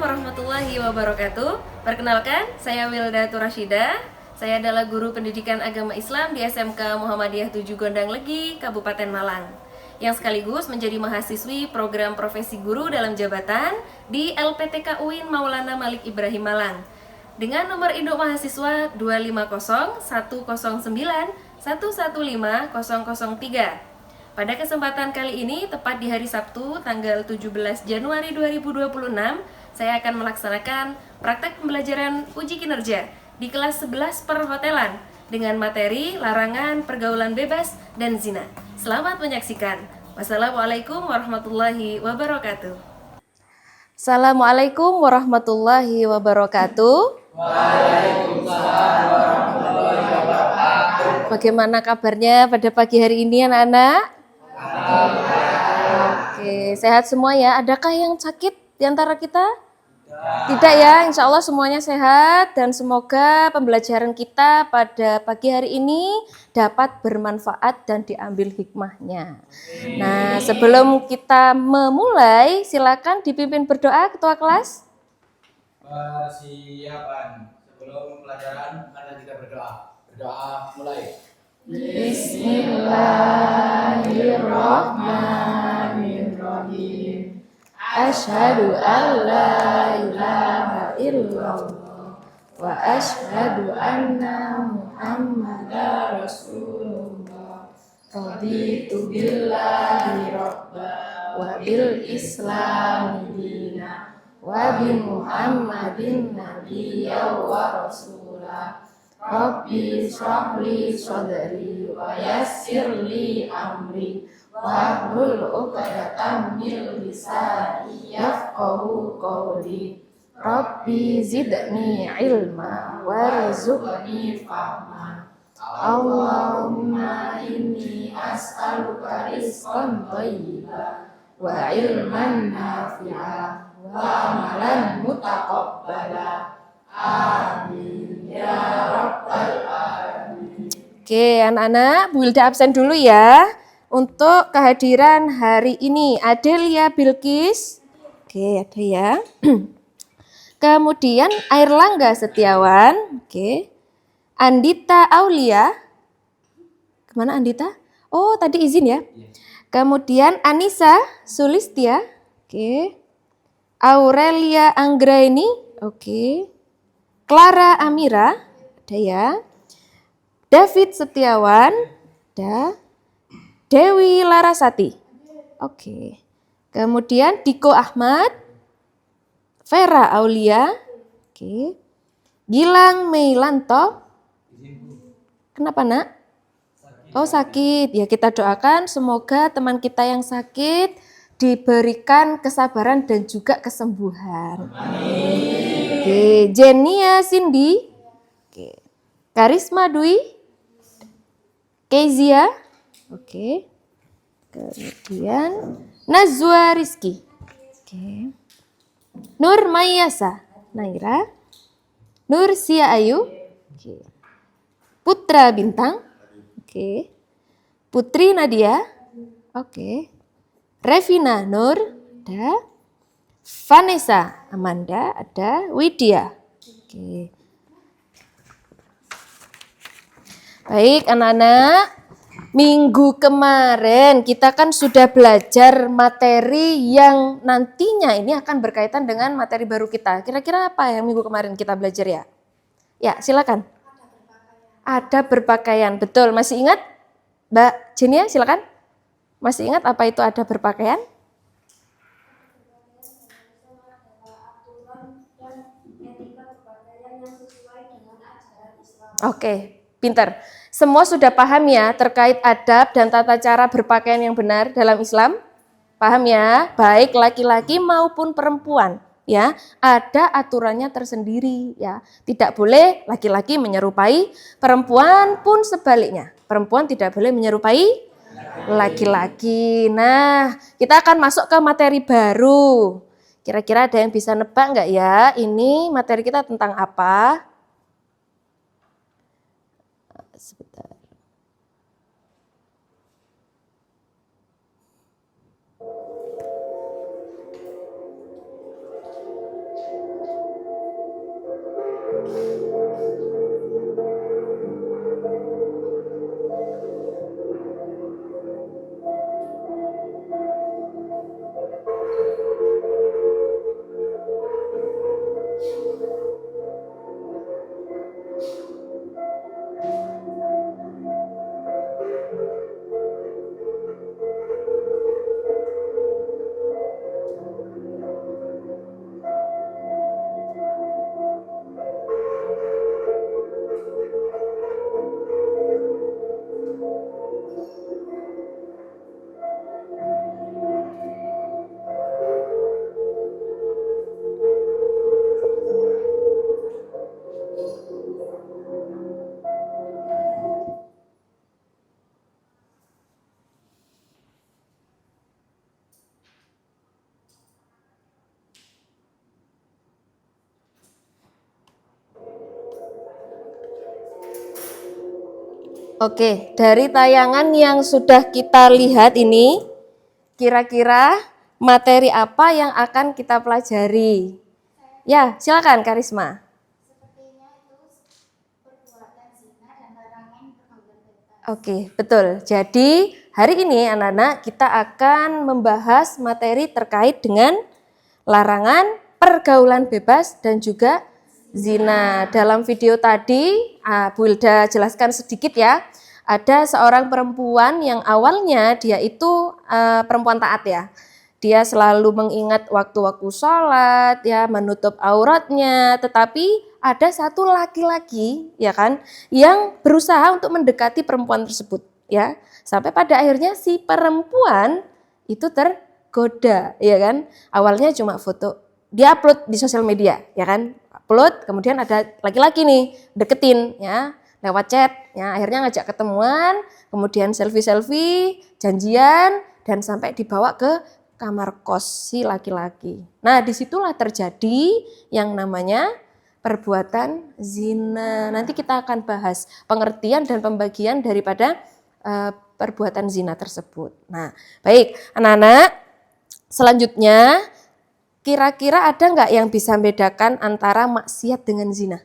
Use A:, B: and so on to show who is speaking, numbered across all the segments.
A: warahmatullahi wabarakatuh. Perkenalkan, saya Wilda Turashida. Saya adalah guru pendidikan agama Islam di SMK Muhammadiyah 7 Gondang Legi, Kabupaten Malang, yang sekaligus menjadi mahasiswi program profesi guru dalam jabatan di LPTK UIN Maulana Malik Ibrahim Malang dengan nomor induk mahasiswa 250 119 115 003. Pada kesempatan kali ini, tepat di hari Sabtu, tanggal 17 Januari 2026, saya akan melaksanakan praktek pembelajaran uji kinerja di kelas 11 perhotelan dengan materi larangan pergaulan bebas dan zina. Selamat menyaksikan. Wassalamualaikum warahmatullahi wabarakatuh. Assalamualaikum warahmatullahi wabarakatuh.
B: Waalaikumsalam warahmatullahi wabarakatuh.
A: Bagaimana kabarnya pada pagi hari ini anak-anak? Oke, sehat semua ya. Adakah yang sakit di antara kita? Tidak ya, insya Allah semuanya sehat dan semoga pembelajaran kita pada pagi hari ini dapat bermanfaat dan diambil hikmahnya. Nah, sebelum kita memulai, silakan dipimpin berdoa Ketua kelas.
B: Persiapan sebelum pelajaran, mari kita berdoa. Berdoa mulai.
A: Bismillahirrahmanirrahim. Asyhadu an la ilaha illallah wa asyhadu anna Muhammadar Rasulullah. Raditu billahi rabba wa bil islami dina wa bi Muhammadin nabiyya wa rasulah. Rabbi shrah li sadri wa yassir li amri wahlul 'uqdatam min lisani yafqahu qawli. Rabbi zidni ilma warzuqni fahma. Allahumma inni as'aluka rizqan thayyiban wa ilman nafi'a wa amalan mutaqabbala. Amin ya rabbal alamin. Oke, anak-anak, Bu Wilda absen dulu ya untuk kehadiran hari ini. Adelia Bilkis. Oke, ada ya. Kemudian Airlangga Setiawan. Oke. Andita Aulia. Kemana Andita? Oh, tadi izin ya. Kemudian Anissa Sulistia. Oke. Aurelia Anggraini. Oke. Clara Amira. Ada ya. David Setiawan. Ada. Dewi Larasati. Oke. Kemudian Diko Ahmad. Vera Aulia. Oke. Gilang Meilanto. Kenapa nak? Oh sakit. Ya kita doakan semoga teman kita yang sakit diberikan kesabaran dan juga kesembuhan. Amin. Oke. Jenia Cindy. Oke. Karisma Dwi. Kezia. Oke. Kemudian Nazwa Rizky. Oke. Nur Mayasa Naira. Nur Sia Ayu. Oke. Putra Bintang. Oke. Putri Nadia. Oke. Revina Nur. Ada. Vanessa Amanda. Ada. Widya. Oke. Baik anak-anak. Minggu kemarin kita kan sudah belajar materi yang nantinya ini akan berkaitan dengan materi baru kita. Kira-kira apa yang minggu kemarin kita belajar ya? Ya, silakan. Ada berpakaian. Betul, masih ingat? Mbak Jenia, silakan. Masih ingat apa itu ada berpakaian? Oke, pintar. Semua sudah paham ya terkait adab dan tata cara berpakaian yang benar dalam Islam? Paham ya? Baik laki-laki maupun perempuan ya, ada aturannya tersendiri ya. Tidak boleh laki-laki menyerupai perempuan pun sebaliknya. Perempuan tidak boleh menyerupai laki-laki. Nah, kita akan masuk ke materi baru. Kira-kira ada yang bisa nebak nggak ya? Ini materi kita tentang apa? Sebentar. Oke, dari tayangan yang sudah kita lihat ini, kira-kira materi apa yang akan kita pelajari? Ya, silakan Karisma.
C: Sepertinya itu perbuatan zina dan larangan pergaulan bebas.
A: Oke, betul. Jadi, hari ini anak-anak kita akan membahas materi terkait dengan larangan pergaulan bebas dan juga zina. Dalam video tadi, Bu Hilda jelaskan sedikit ya. Ada seorang perempuan yang awalnya dia itu perempuan taat ya. Dia selalu mengingat waktu-waktu sholat, ya, menutup auratnya. Tetapi ada satu laki-laki, ya kan, yang berusaha untuk mendekati perempuan tersebut, ya. Sampai pada akhirnya si perempuan itu tergoda, ya kan. Awalnya cuma foto, dia upload di sosial media, ya kan. Upload, kemudian ada laki-laki nih deketin, ya, lewat chat, ya, akhirnya ngajak ketemuan, kemudian selfie-selfie, janjian, dan sampai dibawa ke kamar kos si laki-laki. Nah, disitulah terjadi yang namanya perbuatan zina. Nanti kita akan bahas pengertian dan pembagian daripada perbuatan zina tersebut. Nah, baik, anak-anak, selanjutnya kira-kira ada nggak yang bisa membedakan antara maksiat dengan zina?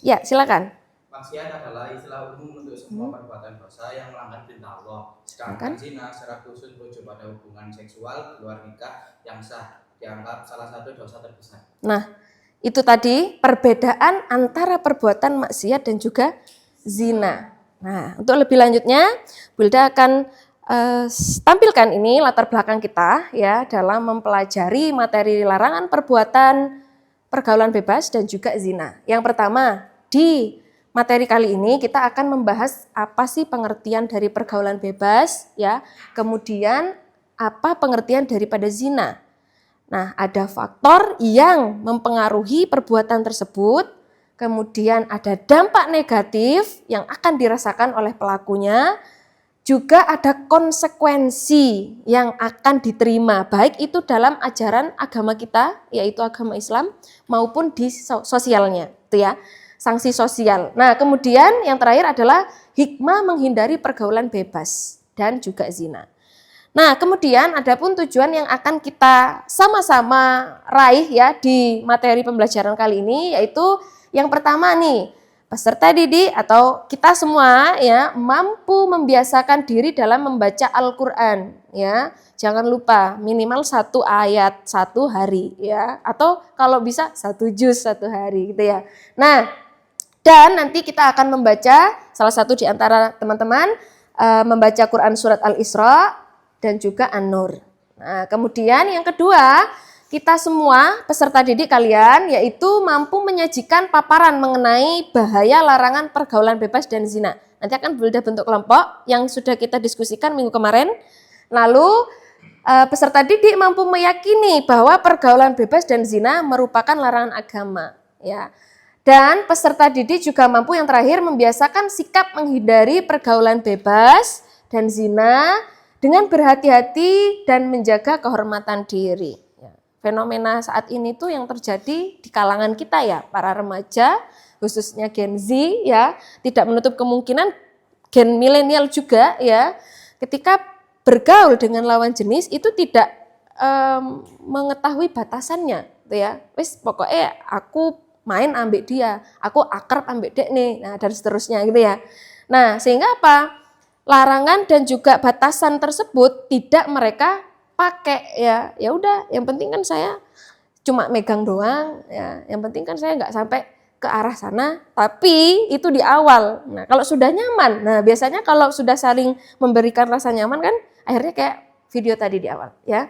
A: Ya, silakan.
B: Maksiat adalah istilah umum untuk semua perbuatan dosa yang melanggar perintah Allah. Sedangkan zina secara khusus merujuk pada hubungan seksual luar nikah yang sah, dianggap salah satu dosa terbesar.
A: Nah, itu tadi perbedaan antara perbuatan maksiat dan juga zina. Nah, untuk lebih lanjutnya, Bu Hilda akan tampilkan ini latar belakang kita ya dalam mempelajari materi larangan perbuatan pergaulan bebas dan juga zina. Yang pertama, di materi kali ini kita akan membahas apa sih pengertian dari pergaulan bebas ya, kemudian apa pengertian daripada zina. Nah, ada faktor yang mempengaruhi perbuatan tersebut, kemudian ada dampak negatif yang akan dirasakan oleh pelakunya, juga ada konsekuensi yang akan diterima, baik itu dalam ajaran agama kita, yaitu agama Islam, maupun di sosialnya, itu ya, sanksi sosial. Nah, kemudian yang terakhir adalah hikmah menghindari pergaulan bebas dan juga zina. Nah, kemudian ada pun tujuan yang akan kita sama-sama raih ya di materi pembelajaran kali ini, yaitu yang pertama nih, peserta didik atau kita semua ya mampu membiasakan diri dalam membaca Al-Qur'an ya. Jangan lupa minimal 1 ayat 1 hari ya, atau kalau bisa 1 juz 1 hari gitu ya. Nah, dan nanti kita akan membaca salah satu di antara teman-teman membaca Quran surat Al-Isra dan juga An-Nur. Nah, kemudian yang kedua, kita semua peserta didik kalian yaitu mampu menyajikan paparan mengenai bahaya larangan pergaulan bebas dan zina. Nanti akan berada bentuk kelompok yang sudah kita diskusikan minggu kemarin. Lalu peserta didik mampu meyakini bahwa pergaulan bebas dan zina merupakan larangan agama. Ya. Dan peserta didik juga mampu yang terakhir membiasakan sikap menghindari pergaulan bebas dan zina dengan berhati-hati dan menjaga kehormatan diri. Fenomena saat ini tuh yang terjadi di kalangan kita ya, para remaja, khususnya Gen Z ya, tidak menutup kemungkinan gen milenial juga ya, ketika bergaul dengan lawan jenis itu tidak mengetahui batasannya, gitu ya. Wis pokoknya aku main ambek dia, aku akrab ambek dek nih, nah dan seterusnya gitu ya. Nah sehingga apa? Larangan dan juga batasan tersebut tidak mereka pakai ya. Ya udah, yang penting kan saya cuma megang doang ya. Yang penting kan saya nggak sampai ke arah sana, tapi itu di awal. Nah kalau sudah nyaman, nah biasanya kalau sudah saling memberikan rasa nyaman kan, akhirnya kayak video tadi di awal ya.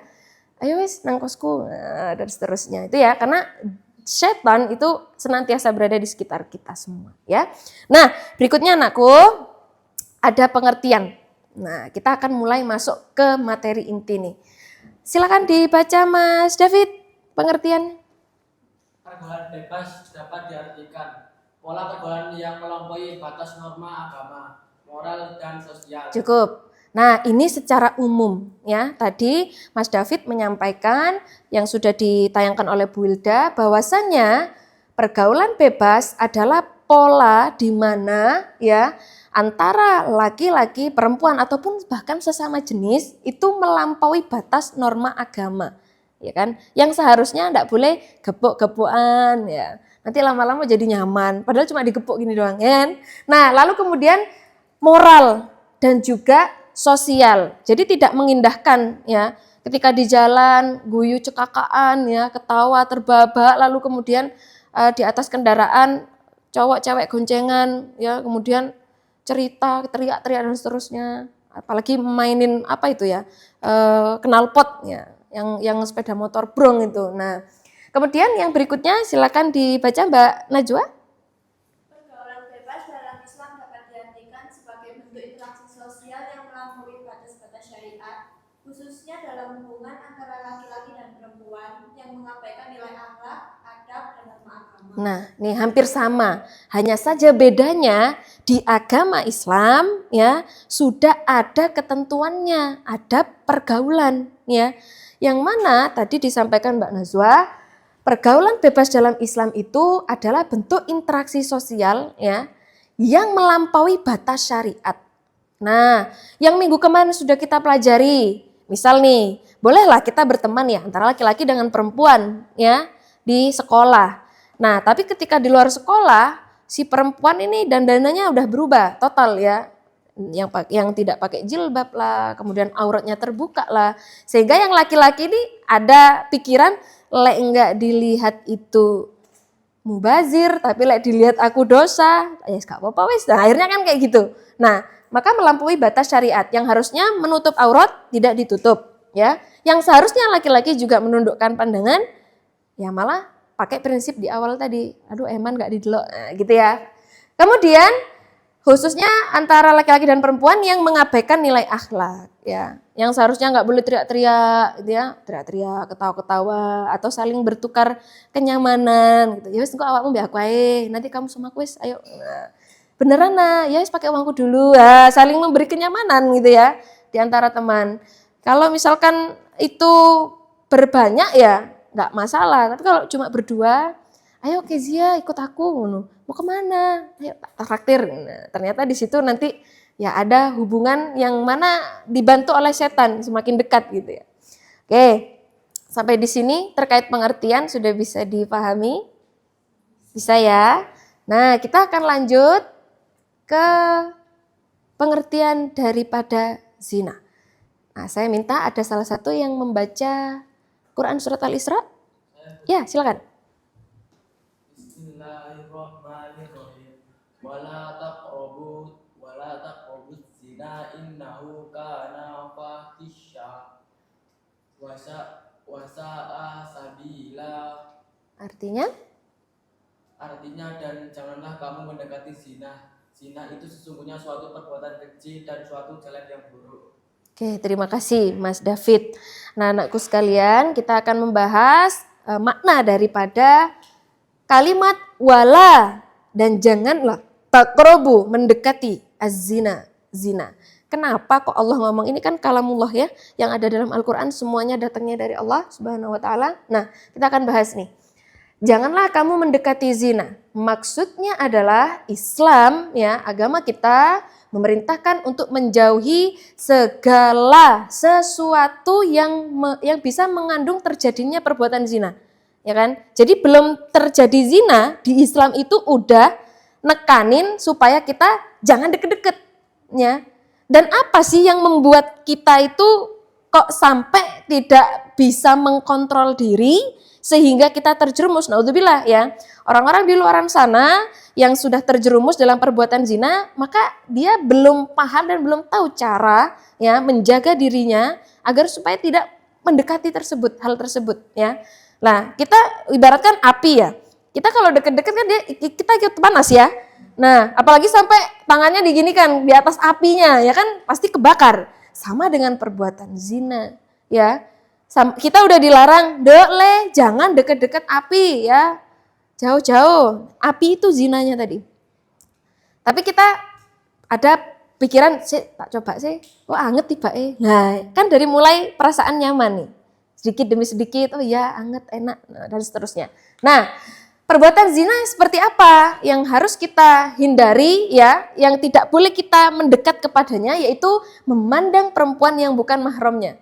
A: Ayo wis nang kosku, nah, dan seterusnya itu ya, karena setan itu senantiasa berada di sekitar kita semua ya. Nah berikutnya anakku ada pengertian. Nah kita akan mulai masuk ke materi inti nih. Silakan dibaca Mas David pengertian.
D: Pergaulan bebas dapat diartikan pola pergaulan yang melampaui batas norma agama, moral, dan sosial.
A: Cukup. Nah ini secara umum ya, tadi Mas David menyampaikan yang sudah ditayangkan oleh Bu Wilda bahwasannya pergaulan bebas adalah pola di mana ya antara laki-laki, perempuan ataupun bahkan sesama jenis itu melampaui batas norma agama. Ya kan? Yang seharusnya enggak boleh gepuk-gepukan ya. Nanti lama-lama jadi nyaman, padahal cuma digepuk gini doang kan. Nah, lalu kemudian moral dan juga sosial. Jadi tidak mengindahkan ya. Ketika di jalan guyu cekakaan ya, ketawa terbahak lalu kemudian di atas kendaraan cowok cewek goncengan ya, kemudian cerita teriak-teriak dan seterusnya. Apalagi mainin apa itu ya? Knalpot ya, yang sepeda motor brong itu. Nah, kemudian yang berikutnya silakan dibaca Mbak Najwa.
E: Pergaulan bebas dalam Islam dapat diartikan sebagai bentuk interaksi sosial yang melampaui batas-batas syariat, khususnya dalam hubungan antara laki-laki dan perempuan yang mengabaikan nilai akhlak, adab, dan norma agama.
A: Nah, nih hampir sama. Hanya saja bedanya di agama Islam ya sudah ada ketentuannya, ada pergaulan ya. Yang mana tadi disampaikan Mbak Najwa, pergaulan bebas dalam Islam itu adalah bentuk interaksi sosial ya yang melampaui batas syariat. Nah, yang minggu kemarin sudah kita pelajari, misal nih, bolehlah kita berteman ya antara laki-laki dengan perempuan ya di sekolah. Nah, tapi ketika di luar sekolah, si perempuan ini dandanannya udah berubah total ya. Yang tidak pakai jilbab lah, kemudian auratnya terbuka lah. Sehingga yang laki-laki ini ada pikiran, lek enggak dilihat itu mubazir, tapi lek dilihat aku dosa, ya gak apa-apa wis. Nah, akhirnya kan kayak gitu. Nah, maka melampaui batas syariat yang harusnya menutup aurat tidak ditutup ya. Yang seharusnya laki-laki juga menundukkan pandangan ya malah pakai prinsip di awal tadi. Aduh eman gak didelok, nah, gitu ya. Kemudian khususnya antara laki-laki dan perempuan yang mengabaikan nilai akhlak ya. Yang seharusnya nggak boleh teriak-teriak gitu ya, teriak-teriak, ketawa-ketawa atau saling bertukar kenyamanan gitu. Ya wis engko awakmu mbek aku ae, nanti kamu sama aku wis ayo. Nah, beneran nah, ya wis pakai uangku dulu. Nah, saling memberi kenyamanan gitu ya di antara teman. Kalau misalkan itu berbanyak ya nggak masalah, tapi kalau cuma berdua, ayo Kezia ikut aku, mau kemana? Ayo traktir. Nah, ternyata di situ nanti ya ada hubungan yang mana dibantu oleh setan semakin dekat gitu ya. Oke, sampai di sini terkait pengertian sudah bisa dipahami? Bisa ya? Nah, kita akan lanjut ke pengertian daripada zina. Nah, saya minta ada salah satu yang membaca Quran surat Al-Isra. Ya, silakan.
D: Bismillahirrahmanirrahim. Wala taqrabuz zina innahu kana fahisya wa sa'a sabila.
A: Artinya?
D: Artinya dan janganlah kamu mendekati zina. Zina itu sesungguhnya suatu perbuatan keji dan suatu jalan yang buruk.
A: Oke, terima kasih Mas David. Nah, anakku sekalian, kita akan membahas makna daripada kalimat wala dan janganlah taqrabu mendekati az-zina, zina. Kenapa kok Allah ngomong ini kan kalamullah ya, yang ada dalam Al-Qur'an semuanya datangnya dari Allah Subhanahu wa taala. Nah, kita akan bahas nih. Janganlah kamu mendekati zina. Maksudnya adalah Islam ya, agama kita memerintahkan untuk menjauhi segala sesuatu yang bisa mengandung terjadinya perbuatan zina. ya kan? Jadi belum terjadi zina di Islam itu udah nekanin supaya kita jangan deket-deket, ya. Dan apa sih yang membuat kita itu kok sampai tidak bisa mengkontrol diri sehingga kita terjerumus? Naudzubillah ya. Orang-orang di luar sana yang sudah terjerumus dalam perbuatan zina, maka dia belum paham dan belum tahu cara ya menjaga dirinya agar supaya tidak mendekati hal tersebut ya. Nah, kita ibaratkan api ya. Kita kalau deket-deket kan kita ikut panas ya. Nah, apalagi sampai tangannya diginikan di atas apinya ya kan pasti kebakar. Sama dengan perbuatan zina ya. Kita udah dilarang, jangan deket-deket api ya. Jauh-jauh. Api itu zinanya tadi. Tapi kita ada pikiran, tak coba sih, anget tiba Nah, kan dari mulai perasaan nyaman nih. Sedikit demi sedikit, oh ya anget, enak, dan seterusnya. Nah, perbuatan zina seperti apa yang harus kita hindari ya, yang tidak boleh kita mendekat kepadanya, yaitu memandang perempuan yang bukan mahramnya.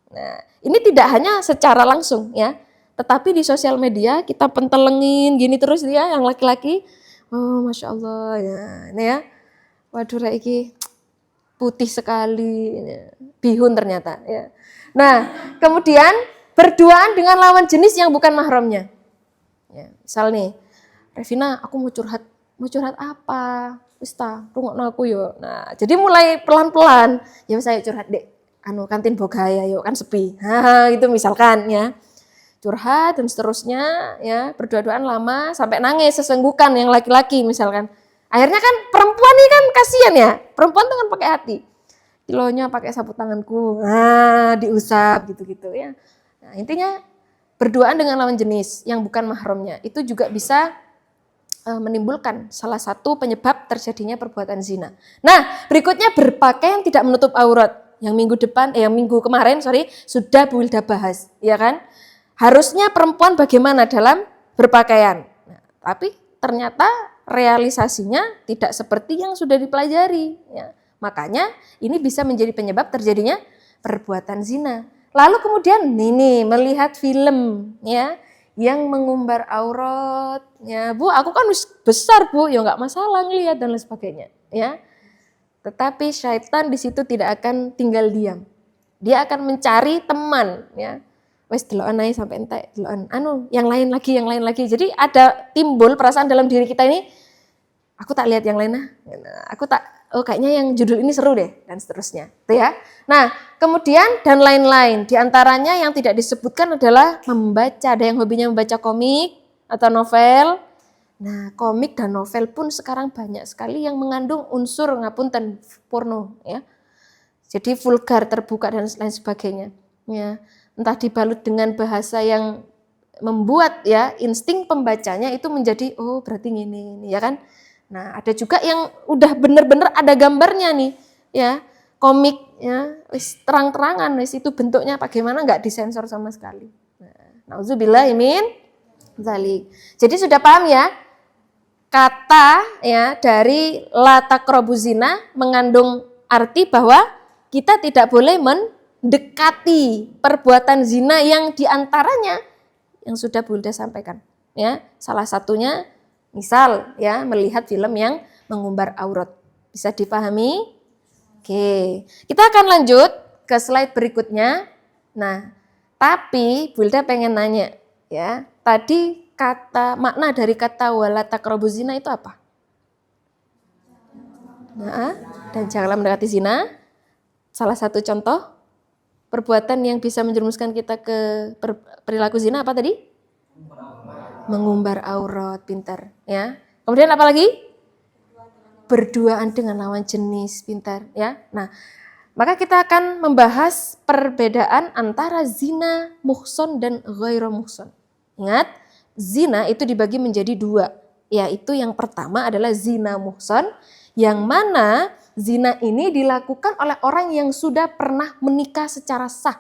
A: Nah, ini tidak hanya secara langsung ya, tetapi di sosial media kita pentelengin gini terus ya, yang laki-laki, oh Masya Allah ya, ini ya, waduh Raiki putih sekali, bihun ternyata ya. Nah, kemudian berduaan dengan lawan jenis yang bukan mahramnya. Ya, misal nih, Revina, aku mau curhat apa? Wista, rungokno aku yo. Nah, jadi mulai pelan-pelan, ya saya curhat dek, kantin bogaya yuk kan sepi. Itu misalkan ya. Curhat dan seterusnya ya, berdua-duaan lama sampai nangis sesenggukan yang laki-laki misalkan. Akhirnya kan perempuan ini kan kasihan ya. Perempuan tuh kan pakai hati. Kilonya pakai sapu tanganku. Diusap gitu-gitu ya. Nah, intinya berduaan dengan lawan jenis yang bukan mahramnya itu juga bisa menimbulkan salah satu penyebab terjadinya perbuatan zina. Nah, berikutnya berpakaian tidak menutup aurat. Yang minggu kemarin sudah Bu Wilda bahas, ya kan? Harusnya perempuan bagaimana dalam berpakaian. Nah, tapi ternyata realisasinya tidak seperti yang sudah dipelajari. Ya. Makanya ini bisa menjadi penyebab terjadinya perbuatan zina. Lalu kemudian melihat film ya yang mengumbar aurat. Ya Bu, aku kan besar Bu, ya nggak masalah ngelihat dan lain sebagainya. Ya. Tetapi syaitan di situ tidak akan tinggal diam. Dia akan mencari teman ya. Wes delokan ae sampai entek, delokan yang lain lagi. Jadi ada timbul perasaan dalam diri kita ini, aku tak lihat yang lain kayaknya yang judul ini seru deh dan seterusnya. Tuh ya. Nah, kemudian dan lain-lain. Di antaranya yang tidak disebutkan adalah membaca. Ada yang hobinya membaca komik atau novel. Nah, komik dan novel pun sekarang banyak sekali yang mengandung unsur ngapunten porno ya. Jadi vulgar, terbuka dan lain sebagainya. Ya. Entah dibalut dengan bahasa yang membuat ya insting pembacanya itu menjadi berarti ini ya kan. Nah, ada juga yang udah bener-bener ada gambarnya nih ya, komik ya, wis terang-terangan wis itu bentuknya bagaimana enggak disensor sama sekali. Nah, nauzubillah min dzalik. Jadi sudah paham ya? Kata ya dari la taqrabu zina mengandung arti bahwa kita tidak boleh mendekati perbuatan zina yang diantaranya yang sudah Bu Wilda sampaikan ya. Salah satunya misal ya melihat film yang mengumbar aurat. Bisa dipahami? Oke. Kita akan lanjut ke slide berikutnya. Nah, tapi Bu Wilda pengen nanya ya. Tadi makna dari kata wala taqrabu zina itu apa? Nah, dan janganlah mendekati zina. Salah satu contoh perbuatan yang bisa menjerumuskan kita ke perilaku zina apa tadi? Mengumbar aurat, pintar ya. Kemudian apa lagi? Berduaan dengan lawan jenis, pintar ya. Nah, maka kita akan membahas perbedaan antara zina muhson dan ghairu muhson. Ingat, zina itu dibagi menjadi dua, yaitu yang pertama adalah zina muhson, yang mana zina ini dilakukan oleh orang yang sudah pernah menikah secara sah.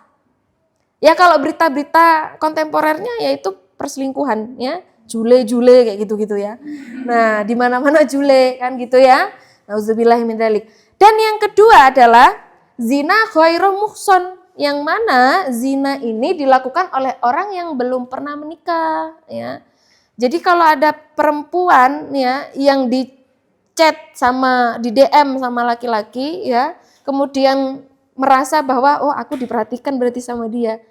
A: Ya kalau berita-berita kontemporernya yaitu perselingkuhan ya, jule kayak gitu-gitu ya. Nah, di mana-mana jule kan gitu ya. Nauzubillahi min dzalik. Dan yang kedua adalah zina ghairu muhson yang mana zina ini dilakukan oleh orang yang belum pernah menikah, ya. Jadi kalau ada perempuan ya yang di chat sama di DM sama laki-laki ya, kemudian merasa bahwa oh aku diperhatikan berarti sama dia.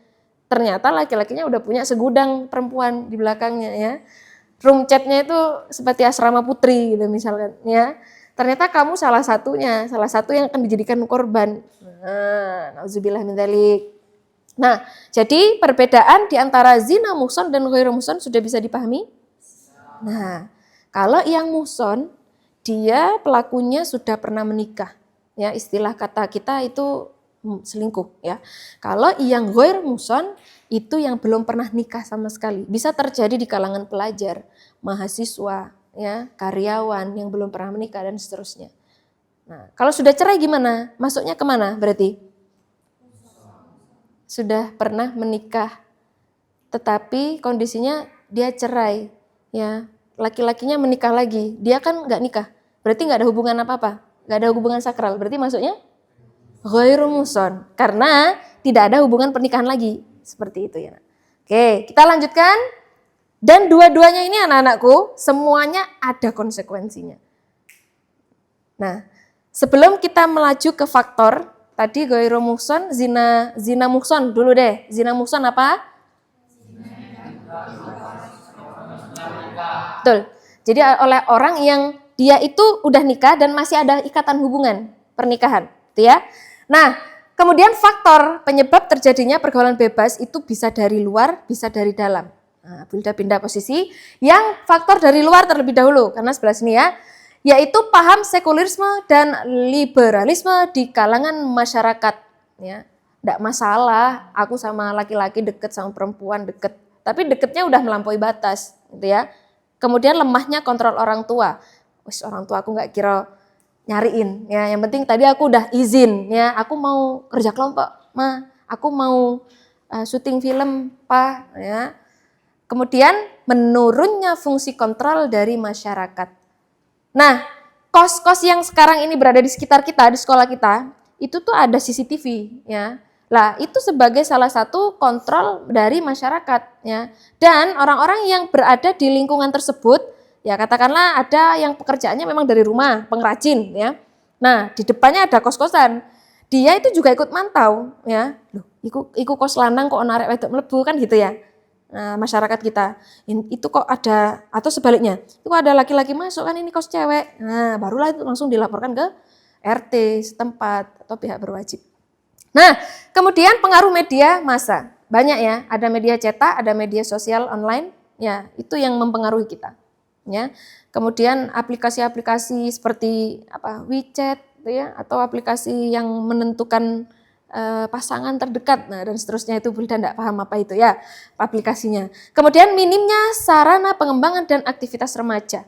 A: Ternyata laki-lakinya udah punya segudang perempuan di belakangnya ya. Room chatnya itu seperti asrama putri gitu misalkan ya. Ternyata kamu salah satunya, salah satu yang akan dijadikan korban. Nah, nauzubillah min dzalik. Nah, jadi perbedaan di antara zina muhson dan ghairu muhson sudah bisa dipahami? Nah, kalau yang muhson dia pelakunya sudah pernah menikah. Ya, istilah kata kita itu selingkuh ya. Kalau yang ghair muhson itu yang belum pernah nikah sama sekali. Bisa terjadi di kalangan pelajar, mahasiswa, ya, karyawan yang belum pernah menikah dan seterusnya. Nah, kalau sudah cerai gimana? Masuknya kemana berarti? Sudah pernah menikah, tetapi kondisinya dia cerai, ya. Laki-lakinya menikah lagi, dia kan nggak nikah, berarti nggak ada hubungan apa-apa, nggak ada hubungan sakral, berarti masuknya ghairu muhson, karena tidak ada hubungan pernikahan lagi, seperti itu ya. Oke, kita lanjutkan. Dan dua-duanya ini anak-anakku, semuanya ada konsekuensinya. Nah, sebelum kita melaju ke faktor, tadi ghairu muhson, zina muhson dulu deh. Zina muhson apa? Betul. Jadi oleh orang yang dia itu udah nikah dan masih ada ikatan hubungan pernikahan, gitu ya. Nah, kemudian faktor penyebab terjadinya pergaulan bebas itu bisa dari luar, bisa dari dalam. Nah, pindah posisi. Yang faktor dari luar terlebih dahulu, karena sebelah sini ya, yaitu paham sekulerisme dan liberalisme di kalangan masyarakat. Ya, tidak masalah, aku sama laki-laki deket sama perempuan deket, tapi deketnya udah melampaui batas, gitu ya. Kemudian lemahnya kontrol orang tua. Wis orang tua aku nggak kira nyariin, ya. Yang penting tadi aku udah izin, ya. Aku mau kerja kelompok, ma. Aku mau syuting film, pa, ya. Kemudian menurunnya fungsi kontrol dari masyarakat. Nah, kos-kos yang sekarang ini berada di sekitar kita, di sekolah kita, itu tuh ada CCTV, ya. Lah, itu sebagai salah satu kontrol dari masyarakat, ya. Dan orang-orang yang berada di lingkungan tersebut, ya katakanlah ada yang pekerjaannya memang dari rumah, pengrajin, ya. Nah, di depannya ada kos-kosan. Dia itu juga ikut mantau, ya. Loh, iku kos lanang kok narek wedok mlebu kan gitu ya. Nah, masyarakat kita itu kok ada, atau sebaliknya itu ada laki-laki masuk kan ini kos cewek, nah barulah itu langsung dilaporkan ke RT setempat atau pihak berwajib. Nah, kemudian pengaruh media massa banyak ya, ada media cetak, ada media sosial online, ya itu yang mempengaruhi kita, ya. Kemudian aplikasi-aplikasi seperti apa WeChat, ya, atau aplikasi yang menentukan pasangan terdekat, nah dan seterusnya itu Bulda tidak paham apa itu ya aplikasinya. Kemudian minimnya sarana pengembangan dan aktivitas remaja.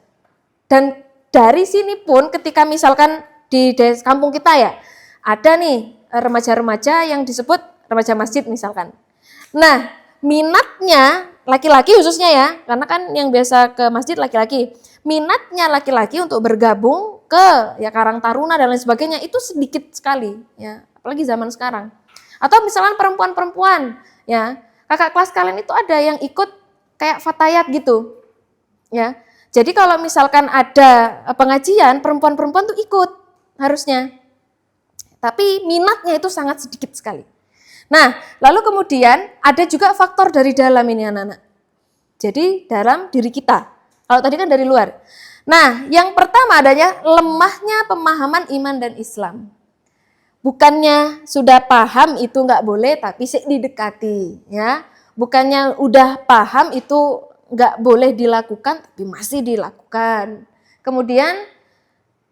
A: Dan dari sini pun ketika misalkan di kampung kita ya ada nih remaja-remaja yang disebut remaja masjid misalkan. Nah minatnya laki-laki khususnya ya, karena kan yang biasa ke masjid laki-laki. Minatnya laki-laki untuk bergabung ke ya Karang Taruna dan lain sebagainya itu sedikit sekali ya. Apalagi zaman sekarang. Atau misalnya perempuan-perempuan, ya kakak kelas kalian itu ada yang ikut kayak fatayat gitu, ya. Jadi kalau misalkan ada pengajian, perempuan-perempuan tuh ikut harusnya. Tapi minatnya itu sangat sedikit sekali. Nah, lalu kemudian ada juga faktor dari dalam ini anak-anak. Jadi dalam diri kita. Kalau tadi kan dari luar. Nah, yang pertama adanya lemahnya pemahaman iman dan Islam. Bukannya sudah paham itu nggak boleh, tapi sik didekati, ya. Bukannya udah paham itu nggak boleh dilakukan, tapi masih dilakukan. Kemudian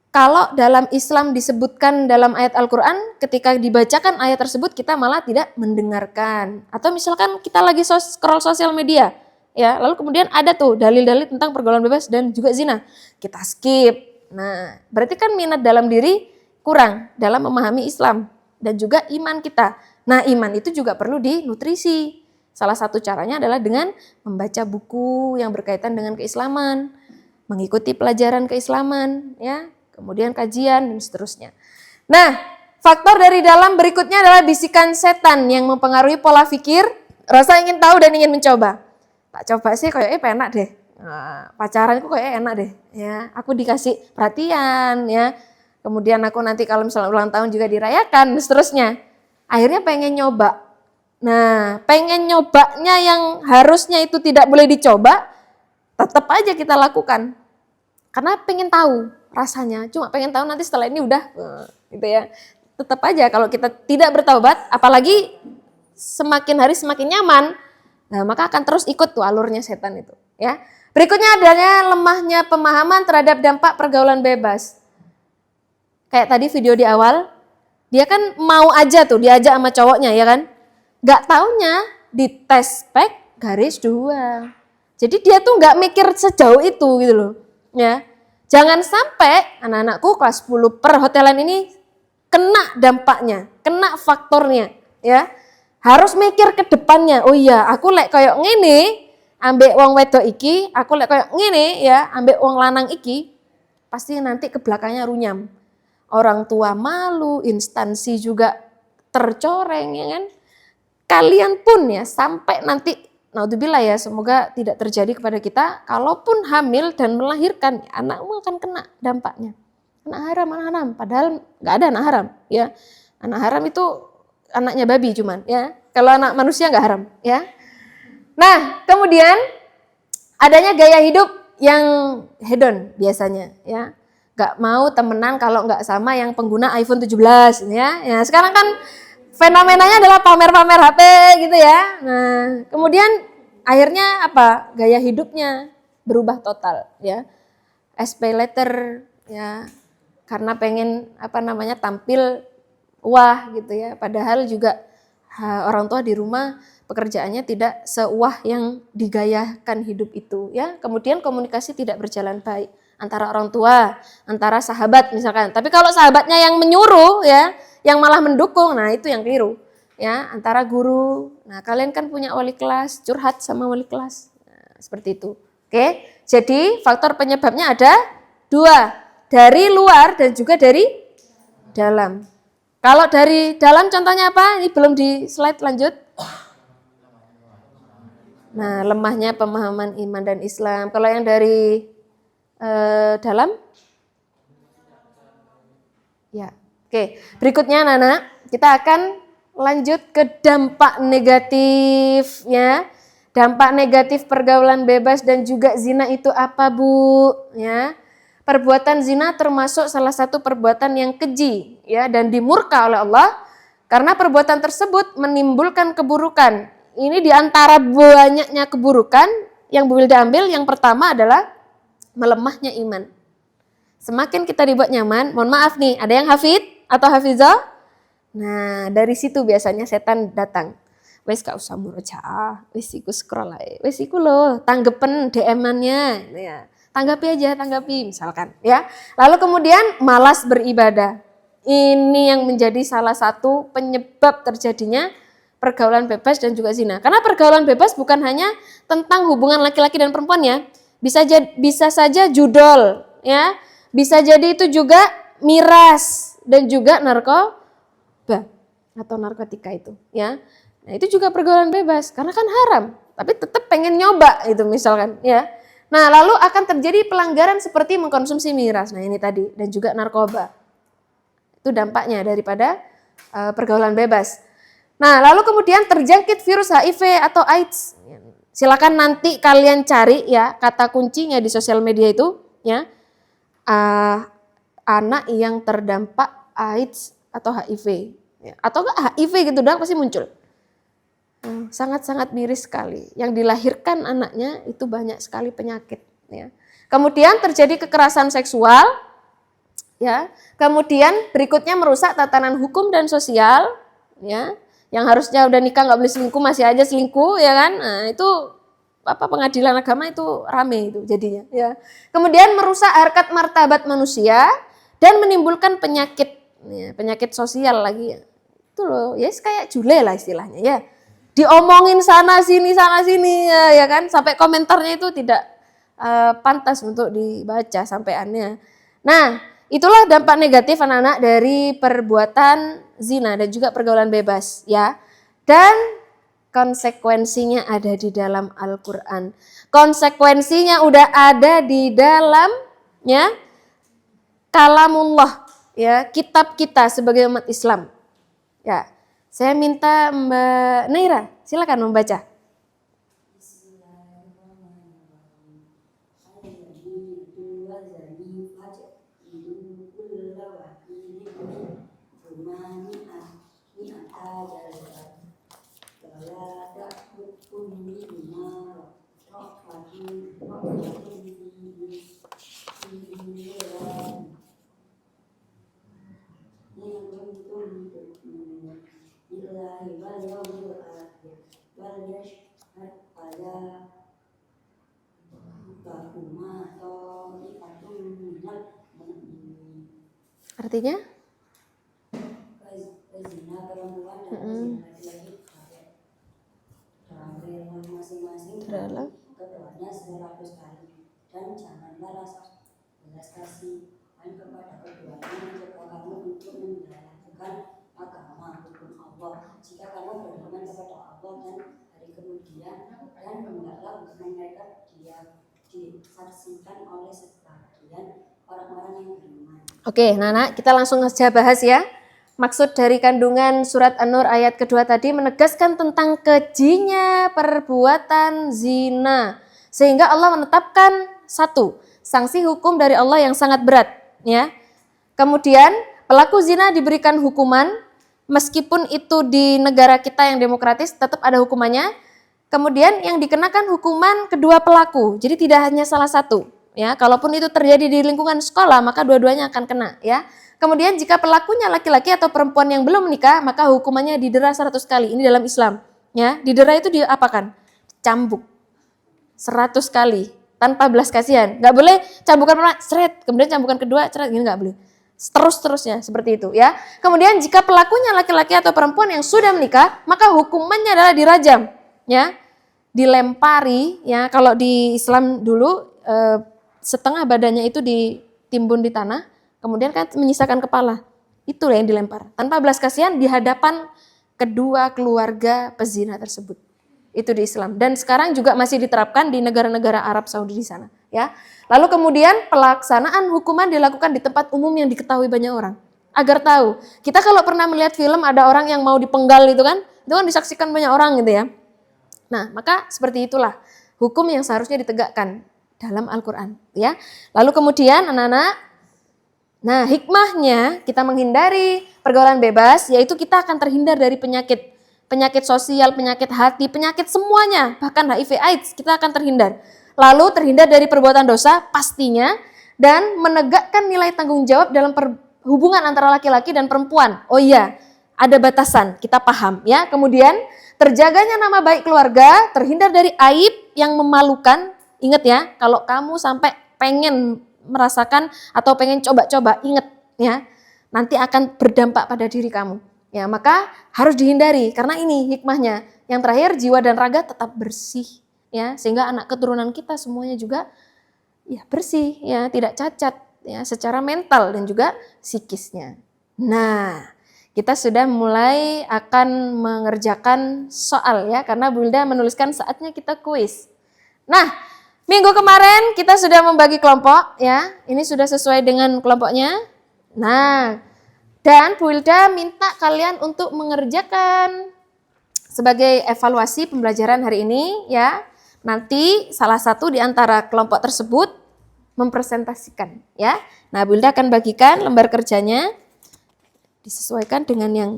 A: kalau dalam Islam disebutkan dalam ayat Al-Quran, ketika dibacakan ayat tersebut kita malah tidak mendengarkan. Atau misalkan kita lagi scroll sosial media, ya, lalu kemudian ada tuh dalil-dalil tentang pergaulan bebas dan juga zina, kita skip. Nah, berarti kan minat dalam diri kurang dalam memahami Islam dan juga iman kita. Nah, iman itu juga perlu dinutrisi. Salah satu caranya adalah dengan membaca buku yang berkaitan dengan keislaman, mengikuti pelajaran keislaman, ya, kemudian kajian dan seterusnya. Nah, faktor dari dalam berikutnya adalah bisikan setan yang mempengaruhi pola pikir, rasa ingin tahu dan ingin mencoba. Tak coba sih kayaknya enak deh. Nah, pacaranku kayaknya enak deh. Ya, aku dikasih perhatian ya. Kemudian aku nanti kalau misalnya ulang tahun juga dirayakan dan seterusnya. Akhirnya pengen nyoba. Nah, pengen nyobanya yang harusnya itu tidak boleh dicoba, tetap aja kita lakukan. Karena pengen tahu rasanya. Cuma pengen tahu nanti setelah ini udah gitu ya. Tetap aja kalau kita tidak bertaubat, apalagi semakin hari semakin nyaman, nah maka akan terus ikut tuh alurnya setan itu. Ya. Berikutnya adanya lemahnya pemahaman terhadap dampak pergaulan bebas. Kayak tadi video di awal, dia kan mau aja tuh diajak sama cowoknya ya kan. Gak taunya di tes spek garis 2. Jadi dia tuh gak mikir sejauh itu gitu loh. Ya. Jangan sampai anak-anakku kelas 10 perhotelan ini kena dampaknya, kena faktornya, ya. Harus mikir ke depannya. Oh iya, aku lek koyo ngene, ambek wong wedok iki, aku lek koyo ngene ya, ambek wong lanang iki, pasti nanti ke belakangnya runyam. Orang tua malu, instansi juga tercoreng ya kan. Kalian pun ya sampai nanti naudzubillah ya, semoga tidak terjadi kepada kita, kalaupun hamil dan melahirkan, anakmu akan kena dampaknya. Anak haram, padahal nggak ada anak haram, ya. Anak haram itu anaknya babi cuman, ya. Kalau anak manusia nggak haram, ya. Nah, kemudian adanya gaya hidup yang hedon biasanya, ya. Nggak mau temenan kalau nggak sama yang pengguna iPhone 17, ya. Ya, sekarang kan fenomenanya adalah pamer-pamer HP gitu ya. Nah, kemudian akhirnya apa? Gaya hidupnya berubah total, ya. SPay later, ya. Karena pengen tampil wah gitu ya. Padahal juga orang tua di rumah pekerjaannya tidak sewah yang digayakan hidup itu ya. Kemudian komunikasi tidak berjalan baik antara orang tua, antara sahabat misalkan. Tapi kalau sahabatnya yang menyuruh ya, yang malah mendukung, nah itu yang keliru ya. Antara guru, nah kalian kan punya wali kelas, curhat sama wali kelas, nah, seperti itu. Oke, jadi faktor penyebabnya ada 2. Dari luar dan juga dari dalam. Kalau dari dalam contohnya apa? Ini belum di slide lanjut. Nah, lemahnya pemahaman iman dan Islam. Kalau yang dari dalam? Ya, oke. Berikutnya Nana, kita akan lanjut ke dampak negatif ya. Dampak negatif pergaulan bebas dan juga zina itu apa, Bu? Ya. Perbuatan zina termasuk salah satu perbuatan yang keji ya dan dimurka oleh Allah karena perbuatan tersebut menimbulkan keburukan. Ini diantara banyaknya keburukan yang boleh diambil, yang pertama adalah melemahnya iman. Semakin kita dibuat nyaman, mohon maaf nih, ada yang hafid atau hafizah? Nah, dari situ biasanya setan datang. Wes gak usah murojaah, wes iku scroll ae. Wes iku lho, tanggepen DM-annya ya. Tanggapi misalkan ya. Lalu kemudian malas beribadah. Ini yang menjadi salah satu penyebab terjadinya pergaulan bebas dan juga zina. Karena pergaulan bebas bukan hanya tentang hubungan laki-laki dan perempuan ya. Bisa saja judol ya. Bisa jadi itu juga miras dan juga narkoba atau narkotika itu ya. Nah, itu juga pergaulan bebas karena kan haram, tapi tetap pengen nyoba itu misalkan ya. Nah, lalu akan terjadi pelanggaran seperti mengkonsumsi miras. Nah, ini tadi dan juga narkoba. Itu dampaknya daripada pergaulan bebas. Nah, lalu kemudian terjangkit virus HIV atau AIDS. Silakan nanti kalian cari ya kata kuncinya di sosial media itu ya. Anak yang terdampak AIDS atau HIV ya. Atau enggak HIV gitu doang pasti muncul. Sangat-sangat miris sekali. Yang dilahirkan anaknya itu banyak sekali penyakit. Ya. Kemudian terjadi kekerasan seksual. Ya. Kemudian berikutnya merusak tatanan hukum dan sosial. Ya. Yang harusnya udah nikah nggak boleh selingkuh masih aja selingkuh, ya kan? Nah itu pengadilan agama itu rame itu jadinya. Ya. Kemudian merusak harkat martabat manusia dan menimbulkan penyakit, ya, penyakit sosial lagi. Ya. Itu loh, ya kayak jule lah istilahnya ya. Diomongin sana sini ya kan, sampai komentarnya itu tidak pantas untuk dibaca sampai aneh. Nah, itulah dampak negatif anak-anak dari perbuatan zina dan juga pergaulan bebas ya. Dan konsekuensinya ada di dalam Al-Qur'an. Konsekuensinya udah ada di dalam ya kalamullah ya, kitab kita sebagai umat Islam. Ya. Saya minta Mbak Naira, silakan membaca. Artinya? Dalam
F: keduanya 100 kali dan janganlah rasa belas kasih kepada keduanya jika kamu untuk menjalankan agama hukum Allah. Jika kamu beriman kepada Allah dan hari kemudian dan hendaklah hubungan mereka disaksikan oleh sebagian orang-orang yang beriman.
A: Oke, Nana, kita langsung saja bahas ya. Maksud dari kandungan surat An-Nur ayat kedua tadi menegaskan tentang kejinya perbuatan zina. Sehingga Allah menetapkan satu, sanksi hukum dari Allah yang sangat berat. Ya. Kemudian pelaku zina diberikan hukuman, meskipun itu di negara kita yang demokratis tetap ada hukumannya. Kemudian yang dikenakan hukuman kedua pelaku, jadi tidak hanya salah satu. Ya, kalaupun itu terjadi di lingkungan sekolah, maka dua-duanya akan kena. Ya. Kemudian jika pelakunya laki-laki atau perempuan yang belum menikah, maka hukumannya didera 100 kali. Ini dalam Islam. Ya, didera itu diapakan? Cambuk. 100 kali. Tanpa belas kasihan. Nggak boleh cambukan pertama, seret. Kemudian cambukan kedua, seret. Gini nggak boleh. Terus-terusnya seperti itu. Ya. Kemudian jika pelakunya laki-laki atau perempuan yang sudah menikah, maka hukumannya adalah dirajam. Ya. Dilempari. Ya. Kalau di Islam dulu, setengah badannya itu ditimbun di tanah. Kemudian kan menyisakan kepala. Itulah yang dilempar. Tanpa belas kasihan di hadapan kedua keluarga pezina tersebut. Itu di Islam. Dan sekarang juga masih diterapkan di negara-negara Arab Saudi di sana. Ya. Lalu kemudian pelaksanaan hukuman dilakukan di tempat umum yang diketahui banyak orang. Agar tahu. Kita kalau pernah melihat film ada orang yang mau dipenggal itu kan disaksikan banyak orang gitu ya. Nah, maka seperti itulah hukum yang seharusnya ditegakkan dalam Al-Quran. Ya. Lalu kemudian anak-anak, nah, hikmahnya kita menghindari pergaulan bebas, yaitu kita akan terhindar dari penyakit sosial, penyakit hati, penyakit semuanya, bahkan HIV AIDS kita akan terhindar. Lalu terhindar dari perbuatan dosa pastinya, dan menegakkan nilai tanggung jawab dalam hubungan antara laki-laki dan perempuan. Oh iya, ada batasan, kita paham ya. Kemudian terjaganya nama baik keluarga, terhindar dari aib yang memalukan. Ingat ya, kalau kamu sampai pengen merasakan atau pengen coba-coba, ingat ya, nanti akan berdampak pada diri kamu. Ya, maka harus dihindari karena ini hikmahnya. Yang terakhir, jiwa dan raga tetap bersih ya, sehingga anak keturunan kita semuanya juga ya bersih ya, tidak cacat ya secara mental dan juga psikisnya. Nah, kita sudah mulai akan mengerjakan soal ya, karena Bu Wilda menuliskan saatnya kita kuis. Nah, minggu kemarin kita sudah membagi kelompok ya, ini sudah sesuai dengan kelompoknya. Nah, dan Bu Wilda minta kalian untuk mengerjakan sebagai evaluasi pembelajaran hari ini ya. Nanti salah satu di antara kelompok tersebut mempresentasikan ya. Nah, Bu Wilda akan bagikan lembar kerjanya disesuaikan dengan yang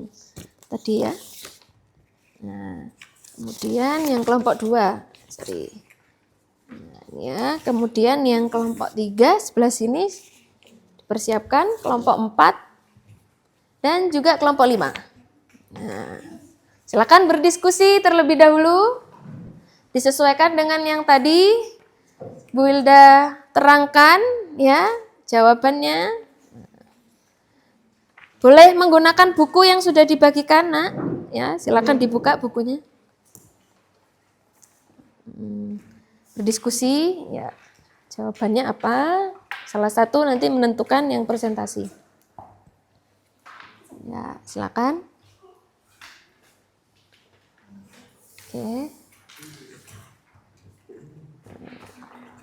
A: tadi ya. Nah, kemudian yang kelompok 2. Ya, kemudian yang kelompok 3 sebelah sini dipersiapkan, kelompok 4 dan juga kelompok 5. Nah, silakan berdiskusi terlebih dahulu, disesuaikan dengan yang tadi Bu Wilda terangkan ya jawabannya. Boleh menggunakan buku yang sudah dibagikan, Nak. Ya, silakan dibuka bukunya. Berdiskusi ya, Jawabannya apa? Salah satu nanti menentukan yang presentasi. Ya, silakan. Oke.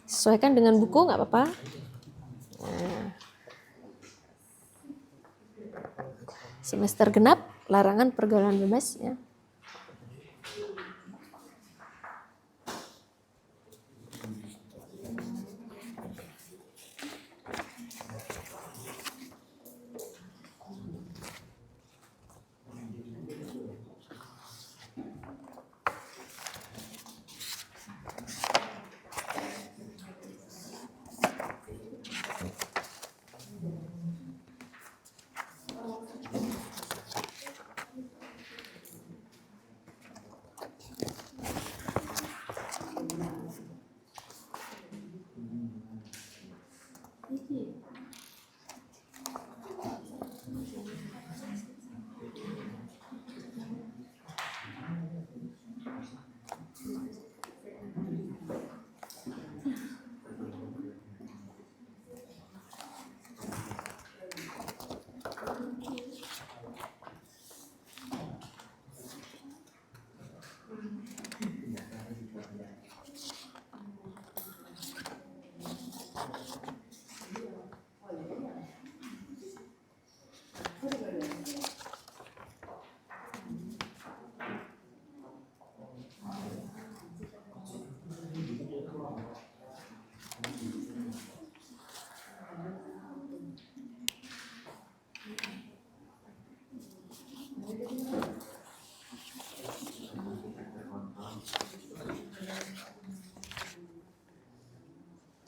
A: Sesuaikan dengan buku, nggak apa-apa. Nah. Semester genap, larangan pergaulan bebas ya.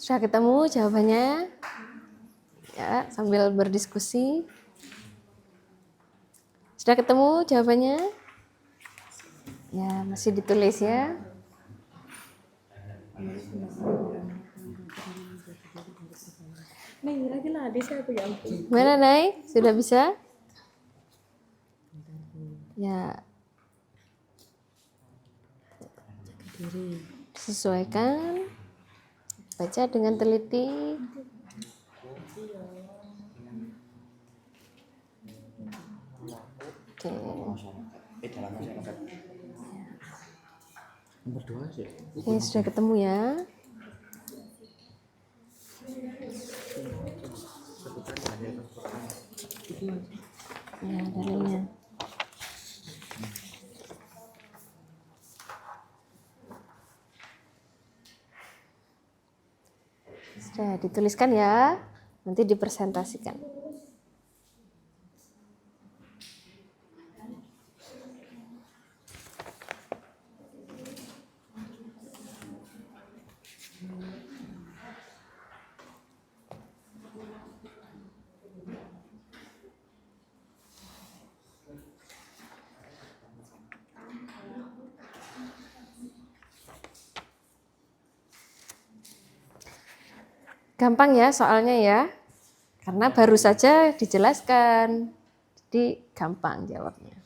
A: Sudah ketemu jawabannya? Ya, sambil berdiskusi. Sudah ketemu jawabannya? Ya, masih ditulis ya. Mana Nay? Sudah bisa? Ya. Sesuaikan. Baca dengan teliti. Oke. Oke, sudah ketemu ya. Ya, dalilnya. Sudah dituliskan ya, nanti dipresentasikan. Gampang ya soalnya ya, karena baru saja dijelaskan, jadi gampang jawabnya.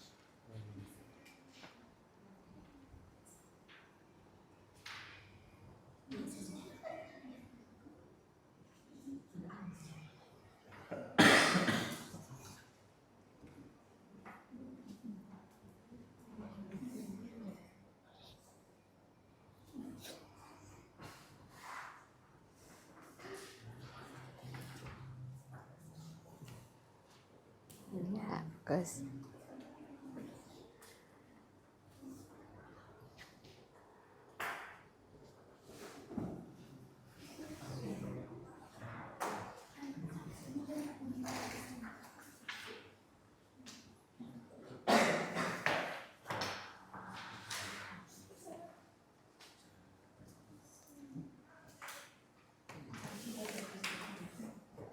A: Ya, bagus.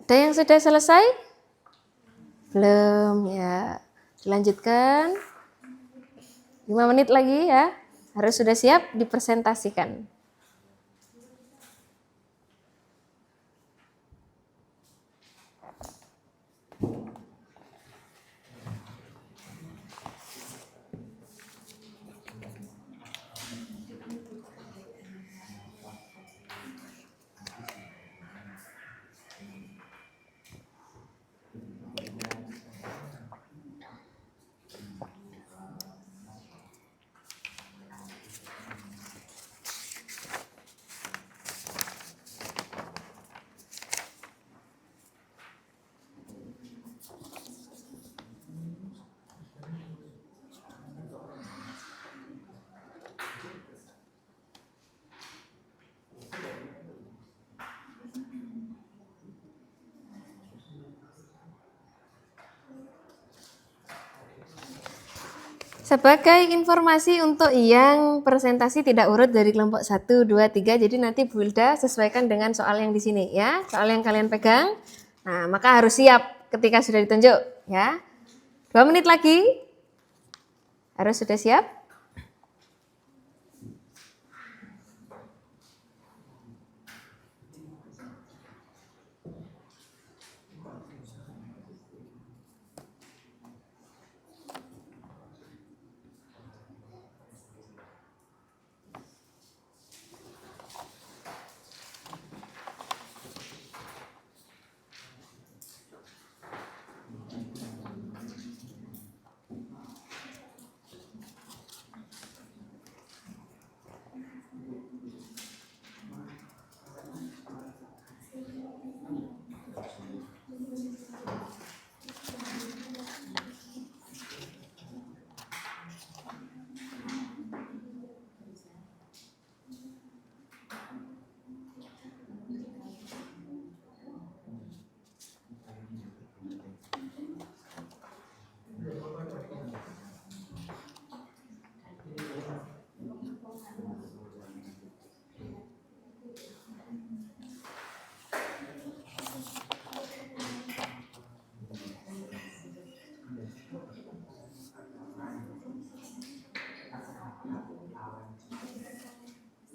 A: Ada yang sudah selesai? Belum ya. Dilanjutkan. 5 menit lagi ya. Harus sudah siap dipresentasikan. Sebagai informasi untuk yang presentasi tidak urut dari kelompok 1, 2, 3, jadi nanti Bu Hilda sesuaikan dengan soal yang di sini ya, soal yang kalian pegang. Nah, maka harus siap ketika sudah ditunjuk ya. 2 menit lagi, harus sudah siap.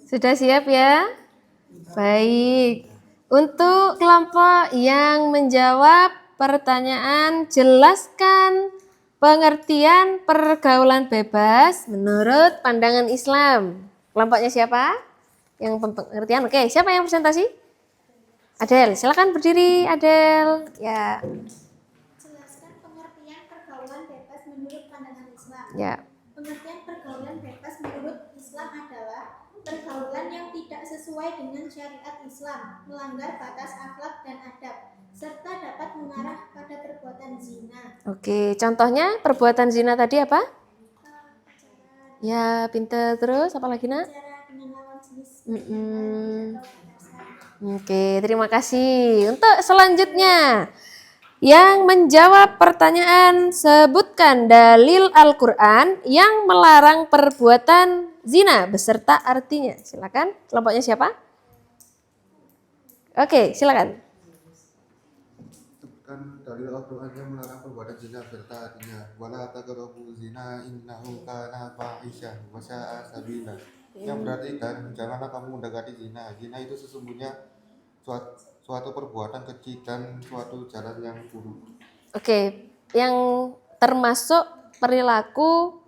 A: Sudah siap ya? Baik. Untuk kelompok yang menjawab pertanyaan, jelaskan pengertian pergaulan bebas menurut pandangan Islam. Kelompoknya siapa? Yang pengertian. Oke, siapa yang presentasi? Adel, silakan berdiri, Adel. Ya.
C: Jelaskan pengertian pergaulan bebas menurut pandangan Islam.
A: Ya.
C: Pengertian pergaulan bebas menurut Islam adalah pergaulan yang tidak sesuai dengan syariat Islam, melanggar batas akhlak dan adab, serta dapat mengarah pada perbuatan zina.
A: Oke, contohnya perbuatan zina tadi apa?
C: Pacaran,
A: Ya, pinter. Terus apa lagi, Nak?
C: bicara dengan lawan jenis,
A: Mm-mm.
C: atau batasan.
A: Oke, terima kasih. Untuk selanjutnya, yang menjawab pertanyaan, sebutkan dalil Al-Quran yang melarang perbuatan zina beserta artinya. Silakan, kelompoknya siapa? Oke, silakan.
G: Sebutkan dalil Al-Quran yang melarang perbuatan zina serta artinya. Wala taqrabu zina innahu kana fahisyah wa sa'a sabila. Yang berarti kan janganlah kamu mendekati zina. Zina itu sesungguhnya suatu perbuatan keji dan suatu jalan yang buruk.
A: Oke, yang termasuk perilaku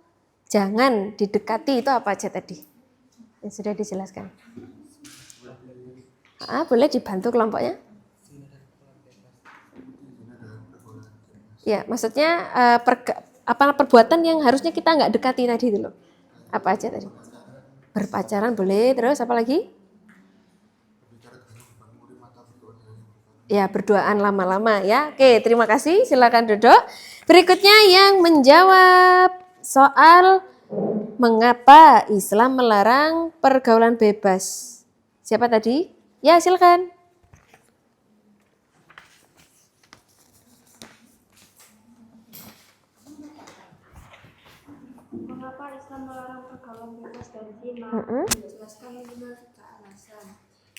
A: jangan didekati itu apa aja tadi? Yang sudah dijelaskan. Boleh dibantu kelompoknya? Ya, maksudnya perbuatan yang harusnya kita nggak dekati tadi itu loh. Apa aja tadi? Berpacaran boleh, terus apa lagi? Ya, berduaan lama-lama ya. Oke, terima kasih. Silakan duduk. Berikutnya yang menjawab soal mengapa Islam melarang pergaulan bebas. Siapa tadi? Ya, silakan.
E: Mengapa Islam melarang pergaulan bebas dan zina? Jelaskan 5 alasan.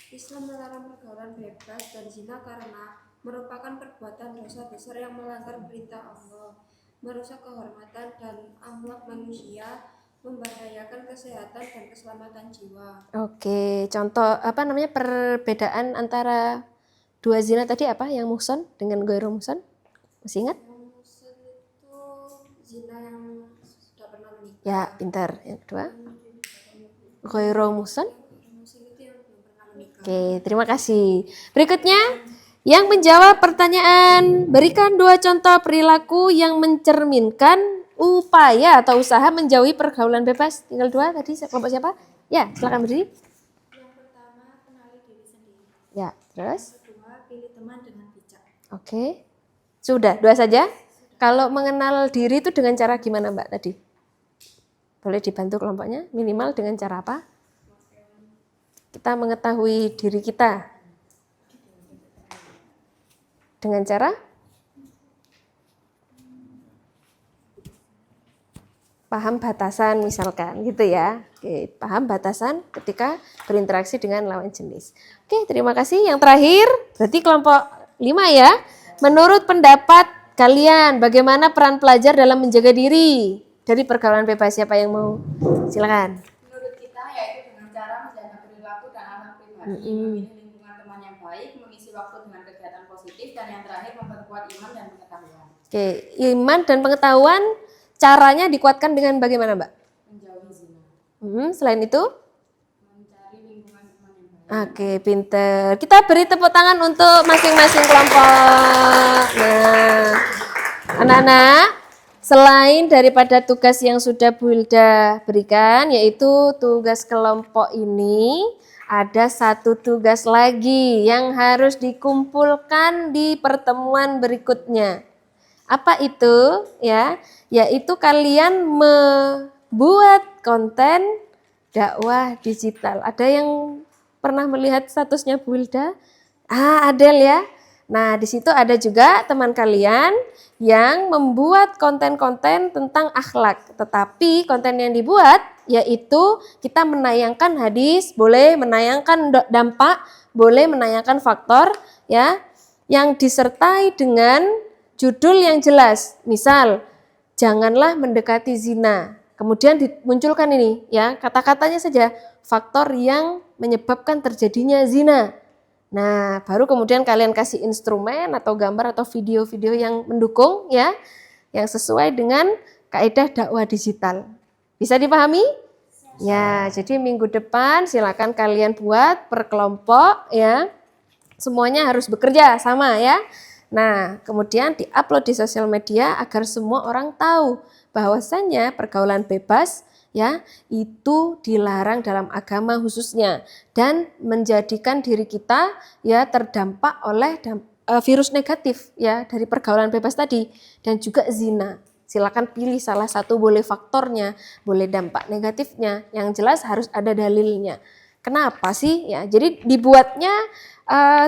E: Islam melarang pergaulan bebas dan zina karena merupakan perbuatan dosa besar yang melanggar perintah Allah, merusak kehormatan dan akhlak manusia, membahayakan kesehatan dan keselamatan jiwa.
A: Oke, contoh perbedaan antara dua zina tadi apa? Yang muhson dengan ghairu muhson? Masih ingat?
E: Yang muhsan itu zina yang sudah pernah menikah.
A: Ya, pintar. Yang kedua? Ghairu muhson?
E: Muhsan itu yang belum pernah menikah.
A: Oke, terima kasih. Berikutnya, yang menjawab pertanyaan, berikan 2 contoh perilaku yang mencerminkan upaya atau usaha menjauhi pergaulan bebas. Tinggal 2 tadi, kelompok siapa? Ya, silakan berdiri.
E: Yang pertama, kenali diri sendiri.
A: Ya, terus?
E: Kedua, pilih teman dengan bijak.
A: Oke. Sudah, 2 saja. Kalau mengenal diri itu dengan cara gimana, Mbak, tadi? Boleh dibantu kelompoknya? Minimal dengan cara apa? Kita mengetahui diri kita. Dengan cara? paham batasan misalkan gitu ya. Oke, paham batasan ketika berinteraksi dengan lawan jenis. Oke, terima kasih. Yang terakhir, berarti kelompok 5 ya. Menurut pendapat kalian, bagaimana peran pelajar dalam menjaga diri dari pergaulan bebas? Siapa yang mau? Silakan.
H: Menurut kita yaitu dengan cara menjaga perilaku dan anak pribadi, memilih lingkungan teman yang baik, mengisi waktu dengan kegiatan positif, dan yang terakhir memperkuat iman dan pengetahuan.
A: Oke, iman dan pengetahuan caranya dikuatkan dengan bagaimana, Mbak?
H: Menjauhi zina.
A: Selain itu?
H: Mencari lingkungan teman yang baik.
A: Oke, pinter. Kita beri tepuk tangan untuk masing-masing kelompok. Nah, anak-anak, selain daripada tugas yang sudah Bu Hilda berikan, yaitu tugas kelompok ini, ada satu tugas lagi yang harus dikumpulkan di pertemuan berikutnya. Apa itu? Ya, yaitu kalian membuat konten dakwah digital. Ada yang pernah melihat statusnya Bu Hilda? Adel ya. Nah, di situ ada juga teman kalian yang membuat konten-konten tentang akhlak. Tetapi konten yang dibuat yaitu kita menayangkan hadis, boleh menayangkan dampak, boleh menayangkan faktor ya, yang disertai dengan judul yang jelas. Misal, janganlah mendekati zina. Kemudian dimunculkan ini ya, kata-katanya saja faktor yang menyebabkan terjadinya zina. Nah, baru kemudian kalian kasih instrumen atau gambar atau video-video yang mendukung ya, yang sesuai dengan kaidah dakwah digital. Bisa dipahami? Ya, jadi minggu depan silakan kalian buat per kelompok ya. Semuanya harus bekerja sama ya. Nah, kemudian diupload di sosial media agar semua orang tahu bahwasannya pergaulan bebas ya itu dilarang dalam agama khususnya dan menjadikan diri kita ya terdampak oleh virus negatif ya dari pergaulan bebas tadi dan juga zina. Silakan pilih salah satu, boleh faktornya, boleh dampak negatifnya. Yang jelas harus ada dalilnya. Kenapa sih ya? Jadi dibuatnya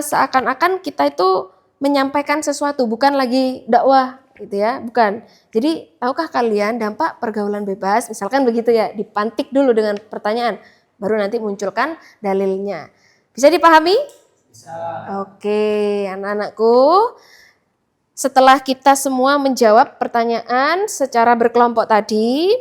A: seakan-akan kita itu menyampaikan sesuatu, bukan lagi dakwah gitu ya, bukan. Jadi tahukah kalian dampak pergaulan bebas? Misalkan begitu ya, dipantik dulu dengan pertanyaan, baru nanti munculkan dalilnya. Bisa dipahami?
D: Bisa.
A: Oke, anak-anakku. Setelah kita semua menjawab pertanyaan secara berkelompok tadi,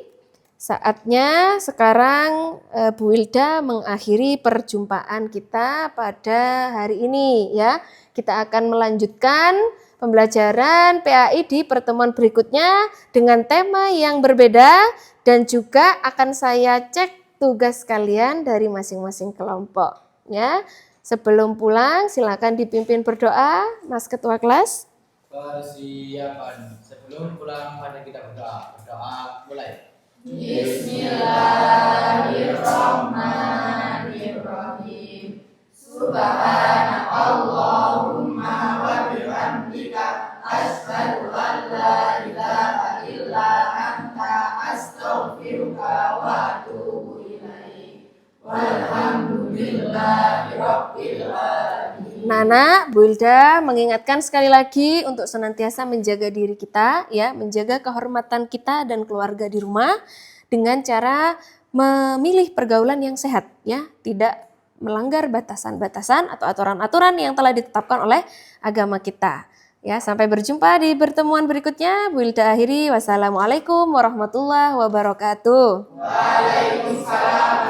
A: saatnya sekarang Bu Hilda mengakhiri perjumpaan kita pada hari ini ya. Kita akan melanjutkan pembelajaran PAI di pertemuan berikutnya dengan tema yang berbeda dan juga akan saya cek tugas kalian dari masing-masing kelompok ya. Sebelum pulang silakan dipimpin berdoa Mas Ketua Kelas.
B: Persiapan sebelum pulang pada kita berdoa. Berdoa mulai.
E: Bismillahirrahmanirrahim. Subhanallahumma wa bihamdika asyhadu an la ilaha illa anta astaghfiruka wa atubu ilaik. Walhamdulillahirabbil alamin.
A: Nana, Bu Hilda mengingatkan sekali lagi untuk senantiasa menjaga diri kita ya, menjaga kehormatan kita dan keluarga di rumah dengan cara memilih pergaulan yang sehat ya, tidak melanggar batasan-batasan atau aturan-aturan yang telah ditetapkan oleh agama kita. Ya, sampai berjumpa di pertemuan berikutnya. Bu Hilda akhiri. Wassalamualaikum warahmatullahi wabarakatuh.
E: Waalaikumsalam